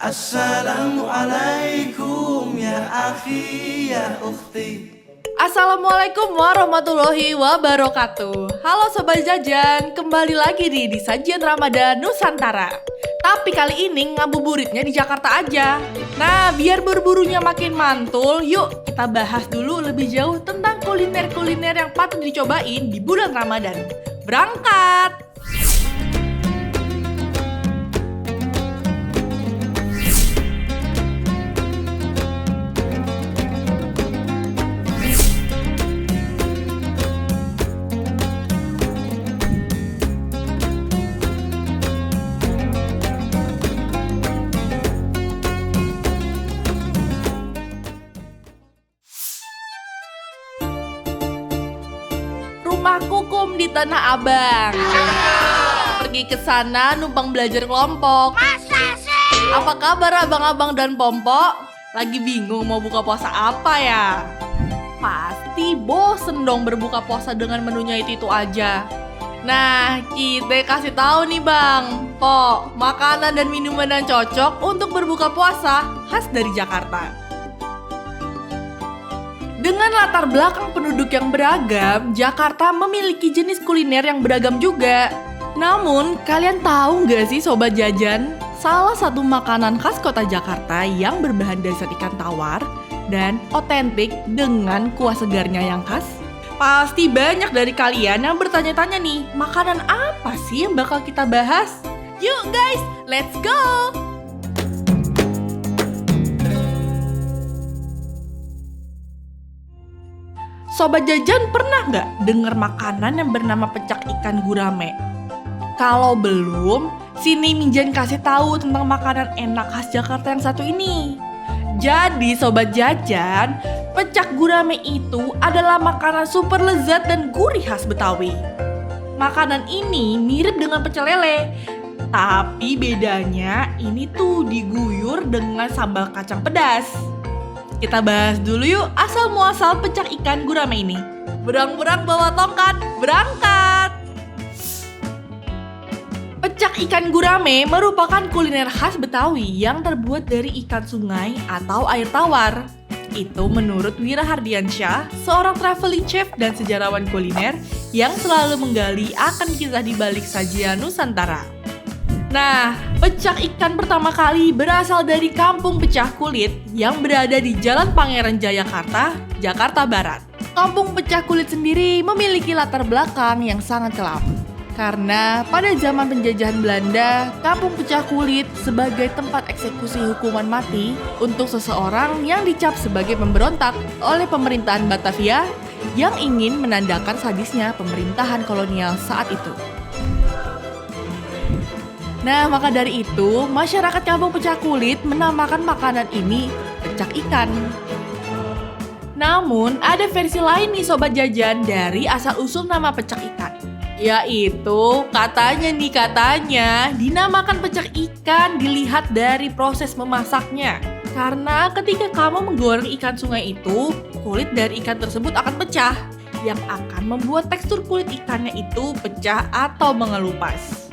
Assalamualaikum ya akhi ya ukhti. Assalamualaikum warahmatullahi wabarakatuh. Halo Sobat Jajan, kembali lagi di Sajian Ramadan Nusantara. Tapi kali ini ngabuburitnya di Jakarta aja. Nah, biar berburunya makin mantul, yuk kita bahas dulu lebih jauh tentang kuliner-kuliner yang patut dicobain di bulan Ramadan. Berangkat! Rumah Kukum di Tanah Abang. Pergi ke sana numpang belajar kelompok. Masa sih? Apa kabar abang-abang dan pompok? Lagi bingung mau buka puasa apa ya? Pasti bosen dong berbuka puasa dengan menunya itu aja. Nah, kita kasih tahu nih Bang, Pok, makanan dan minuman yang cocok untuk berbuka puasa khas dari Jakarta. Dengan latar belakang penduduk yang beragam, Jakarta memiliki jenis kuliner yang beragam juga. Namun, kalian tahu nggak sih Sobat Jajan? Salah satu makanan khas kota Jakarta yang berbahan dasar ikan tawar dan otentik dengan kuah segarnya yang khas? Pasti banyak dari kalian yang bertanya-tanya nih, makanan apa sih yang bakal kita bahas? Yuk guys, let's go! Sobat Jajan pernah nggak dengar makanan yang bernama pecak ikan gurame? Kalau belum, sini Minjan kasih tahu tentang makanan enak khas Jakarta yang satu ini. Jadi Sobat Jajan, pecak gurame itu adalah makanan super lezat dan gurih khas Betawi. Makanan ini mirip dengan pecel lele, tapi bedanya ini tuh diguyur dengan sambal kacang pedas. Kita bahas dulu yuk asal-muasal pecak ikan gurame ini. Berang-berang bawa tongkat, berangkat! Pecak ikan gurame merupakan kuliner khas Betawi yang terbuat dari ikan sungai atau air tawar. Itu menurut Wira Hardiansyah, seorang traveling chef dan sejarawan kuliner yang selalu menggali akan kisah di balik sajian Nusantara. Nah, pecak ikan pertama kali berasal dari Kampung Pecah Kulit yang berada di Jalan Pangeran Jayakarta, Jakarta Barat. Kampung Pecah Kulit sendiri memiliki latar belakang yang sangat kelam. Karena pada zaman penjajahan Belanda, Kampung Pecah Kulit sebagai tempat eksekusi hukuman mati untuk seseorang yang dicap sebagai pemberontak oleh pemerintahan Batavia yang ingin menandakan sadisnya pemerintahan kolonial saat itu. Nah, maka dari itu, masyarakat Kampung Pecah Kulit menamakan makanan ini pecak ikan. Namun, ada versi lain nih Sobat Jajan dari asal-usul nama pecak ikan. Yaitu, katanya dinamakan pecak ikan dilihat dari proses memasaknya. Karena ketika kamu menggoreng ikan sungai itu, kulit dari ikan tersebut akan pecah, yang akan membuat tekstur kulit ikannya itu pecah atau mengelupas.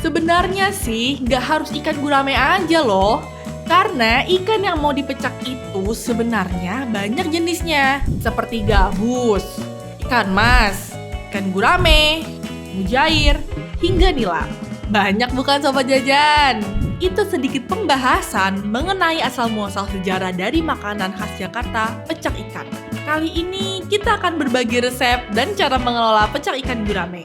Sebenarnya sih nggak harus ikan gurame aja loh, karena ikan yang mau dipecak itu sebenarnya banyak jenisnya, seperti gabus, ikan mas, ikan gurame, mujair, hingga nilam. Banyak bukan Sobat Jajan? Itu sedikit pembahasan mengenai asal-muasal sejarah dari makanan khas Jakarta, pecak ikan. Kali ini kita akan berbagi resep dan cara mengelola pecak ikan gurame.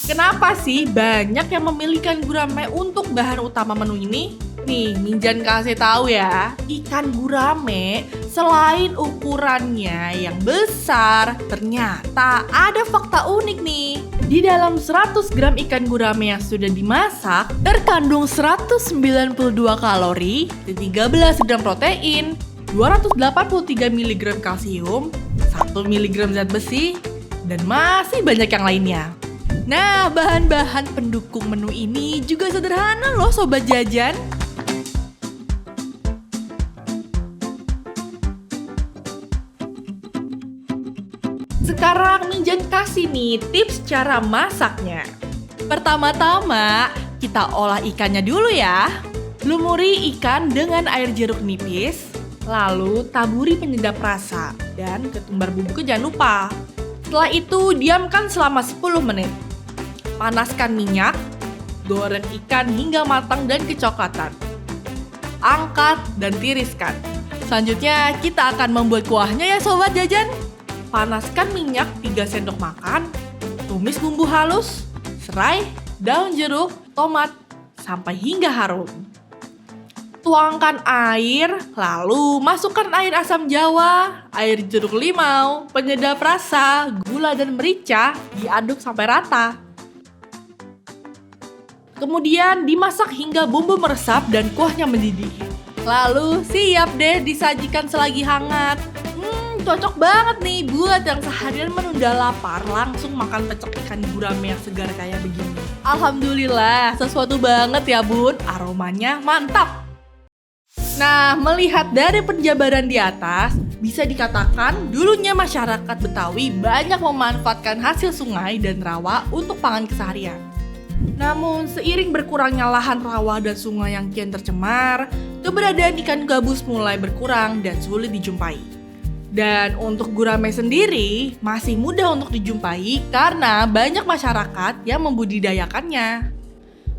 Kenapa sih banyak yang memilih ikan gurame untuk bahan utama menu ini? Nih, Minjan kasih tahu ya. Ikan gurame selain ukurannya yang besar, ternyata ada fakta unik nih. Di dalam 100 gram ikan gurame yang sudah dimasak, terkandung 192 kalori, 13 gram protein, 283 mg kalsium, 1 mg zat besi, dan masih banyak yang lainnya. Nah, bahan-bahan pendukung menu ini juga sederhana loh Sobat Jajan. Sekarang Minjan kasih nih tips cara masaknya. Pertama-tama, kita olah ikannya dulu ya. Lumuri ikan dengan air jeruk nipis, lalu taburi penyedap rasa, dan ketumbar bubuknya jangan lupa. Setelah itu, diamkan selama 10 menit. Panaskan minyak, goreng ikan hingga matang dan kecoklatan. Angkat dan tiriskan. Selanjutnya, kita akan membuat kuahnya ya sobat jajan. Panaskan minyak 3 sendok makan, tumis bumbu halus, serai, daun jeruk, tomat, sampai hingga harum. Tuangkan air, lalu masukkan air asam jawa, air jeruk limau, penyedap rasa, gula dan merica, diaduk sampai rata. Kemudian dimasak hingga bumbu meresap dan kuahnya mendidih. Lalu siap deh disajikan selagi hangat. Cocok banget nih buat yang seharian menunda lapar langsung makan pecel ikan gurame yang segar kayak begini. Alhamdulillah, sesuatu banget ya bun, aromanya mantap. Nah, melihat dari penjabaran di atas, bisa dikatakan dulunya masyarakat Betawi banyak memanfaatkan hasil sungai dan rawa untuk pangan keseharian. Namun, seiring berkurangnya lahan rawa dan sungai yang kian tercemar, keberadaan ikan gabus mulai berkurang dan sulit dijumpai. Dan untuk gurame sendiri, masih mudah untuk dijumpai karena banyak masyarakat yang membudidayakannya.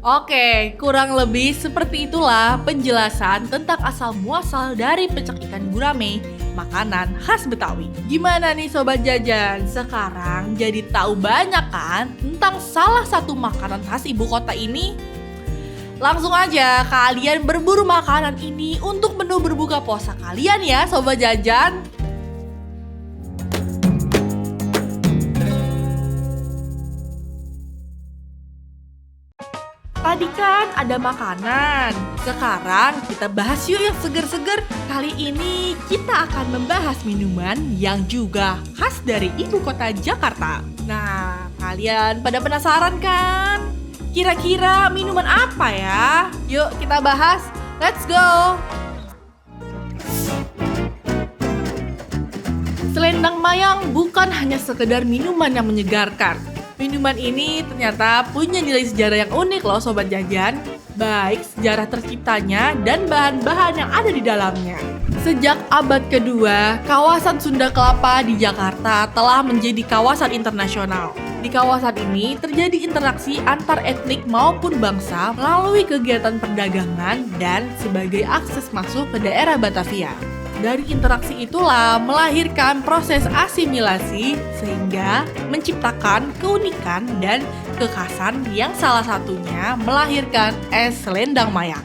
Oke, kurang lebih seperti itulah penjelasan tentang asal-muasal dari pecel ikan gurame, makanan khas Betawi. Gimana nih sobat jajan? Sekarang jadi tahu banyak kan tentang salah satu makanan khas ibu kota ini? Langsung aja kalian berburu makanan ini untuk menu berbuka puasa kalian ya sobat jajan. Tadi kan ada makanan, sekarang kita bahas yuk yang seger-seger. Kali ini kita akan membahas minuman yang juga khas dari ibu kota Jakarta. Nah, kalian pada penasaran kan? Kira-kira minuman apa ya? Yuk kita bahas, let's go! Selendang mayang bukan hanya sekedar minuman yang menyegarkan. Minuman ini ternyata punya nilai sejarah yang unik loh sobat jajan. Baik sejarah terciptanya dan bahan-bahan yang ada di dalamnya. Sejak abad kedua, kawasan Sunda Kelapa di Jakarta telah menjadi kawasan internasional. Di kawasan ini terjadi interaksi antar etnik maupun bangsa melalui kegiatan perdagangan dan sebagai akses masuk ke daerah Batavia. Dari interaksi itulah melahirkan proses asimilasi sehingga menciptakan keunikan dan kekhasan yang salah satunya melahirkan es selendang mayang.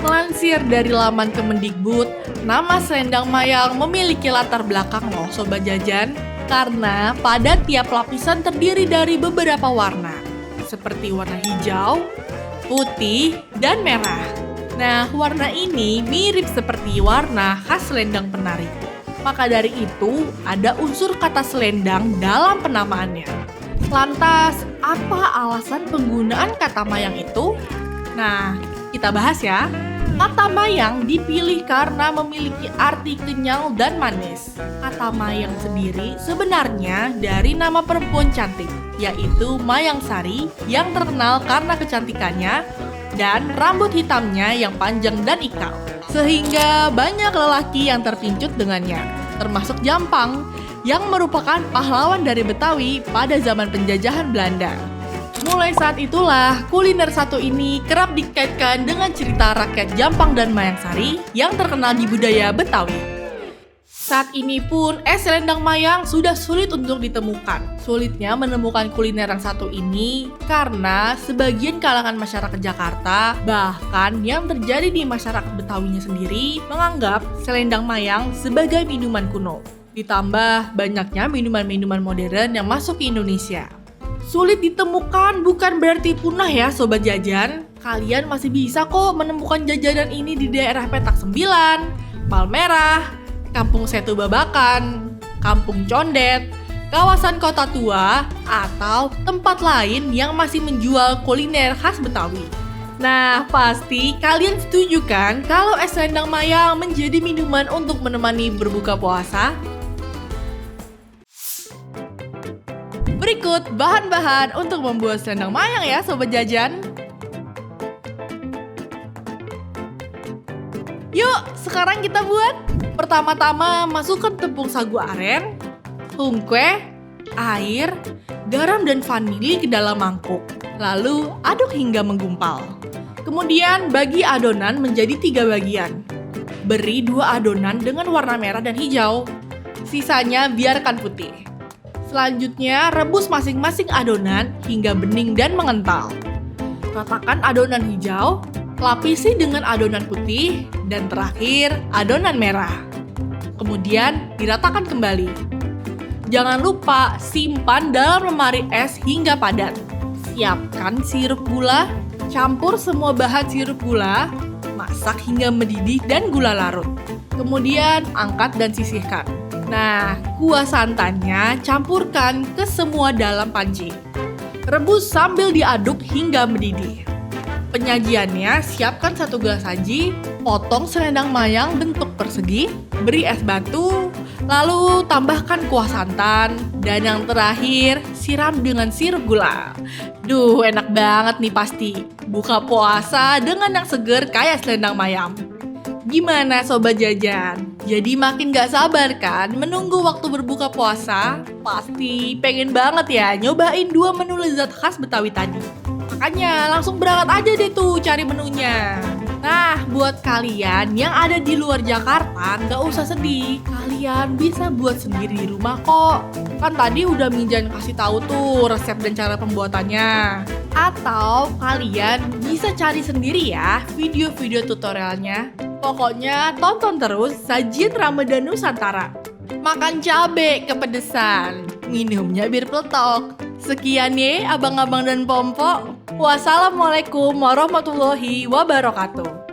Melansir dari laman Kemendikbud, nama selendang mayang memiliki latar belakang loh sobat jajan, karena pada tiap lapisan terdiri dari beberapa warna, seperti warna hijau, putih, dan merah. Nah, warna ini mirip seperti warna khas selendang penari. Maka dari itu, ada unsur kata selendang dalam penamaannya. Lantas, apa alasan penggunaan kata mayang itu? Nah, kita bahas ya. Kata mayang dipilih karena memiliki arti kenyal dan manis. Kata mayang sendiri sebenarnya dari nama perempuan cantik, yaitu Mayang Sari yang terkenal karena kecantikannya dan rambut hitamnya yang panjang dan ikal. Sehingga banyak lelaki yang terpincut dengannya, termasuk Jampang yang merupakan pahlawan dari Betawi pada zaman penjajahan Belanda. Mulai saat itulah, kuliner satu ini kerap dikaitkan dengan cerita rakyat Jampang dan Mayang Sari yang terkenal di budaya Betawi. Saat ini pun es selendang mayang sudah sulit untuk ditemukan. Sulitnya menemukan kuliner yang satu ini karena sebagian kalangan masyarakat Jakarta, bahkan yang terjadi di masyarakat Betawinya sendiri, menganggap selendang mayang sebagai minuman kuno. Ditambah banyaknya minuman-minuman modern yang masuk ke Indonesia. Sulit ditemukan bukan berarti punah ya sobat jajan. Kalian masih bisa kok menemukan jajanan ini di daerah Petak Sembilan, Palmerah, Kampung Setu Babakan, Kampung Condet, kawasan Kota Tua, atau tempat lain yang masih menjual kuliner khas Betawi. Nah, pasti kalian setuju kan kalau es selendang mayang menjadi minuman untuk menemani berbuka puasa? Berikut bahan-bahan untuk membuat selendang mayang ya sobat jajan. Yuk, sekarang kita buat. Pertama-tama masukkan tepung sagu aren, hungkwe, air, garam dan vanili ke dalam mangkuk. Lalu aduk hingga menggumpal. Kemudian bagi adonan menjadi 3 bagian. Beri 2 adonan dengan warna merah dan hijau. Sisanya biarkan putih. Selanjutnya rebus masing-masing adonan hingga bening dan mengental. Ratakan adonan hijau, lapisi dengan adonan putih, dan terakhir adonan merah. Kemudian diratakan kembali. Jangan lupa simpan dalam lemari es hingga padat. Siapkan sirup gula, campur semua bahan sirup gula, masak hingga mendidih dan gula larut. Kemudian angkat dan sisihkan. Nah, kuah santannya campurkan ke semua dalam panci. Rebus sambil diaduk hingga mendidih. Penyajiannya, siapkan 1 gelas saji, potong selendang mayang bentuk persegi, beri es batu, lalu tambahkan kuah santan, dan yang terakhir, siram dengan sirup gula. Duh, enak banget nih pasti. Buka puasa dengan yang seger kayak selendang mayang. Gimana Sobat Jajan? Jadi makin gak sabar kan menunggu waktu berbuka puasa? Pasti pengen banget ya nyobain 2 menu lezat khas Betawi tadi. Makanya langsung berangkat aja deh tuh cari menunya. Nah, buat kalian yang ada di luar Jakarta, nggak usah sedih. Kalian bisa buat sendiri di rumah kok. Kan tadi udah Minjan kasih tahu tuh resep dan cara pembuatannya. Atau kalian bisa cari sendiri ya video-video tutorialnya. Pokoknya tonton terus Sajian Ramadan Nusantara. Makan cabe kepedesan, minumnya bir peletok. Sekian ya abang-abang dan pompo. Wassalamualaikum warahmatullahi wabarakatuh.